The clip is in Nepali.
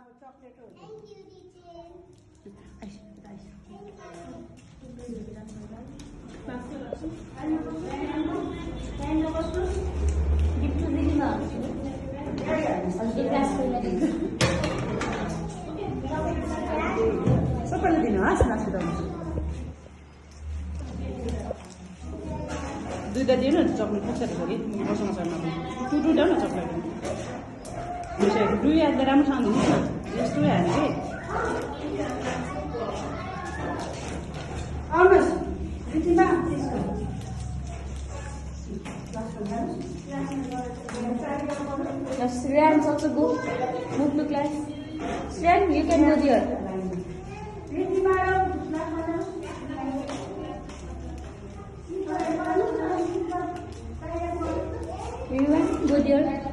Thank you, teacher. सबैले दिनुहोस् नास्किँदाउनु दुईवटा दिनु न चक्लेट कसरी छ कि मसँग छैन दुईवटा न चक्लेट दुई हातले राम्रोसँग दिनुहोस् न यस्तो हाल्नु कि आउनुहोस् रितिमा Sriyan is also go. Move to class. Sriyan, you can go there. Everyone, go there.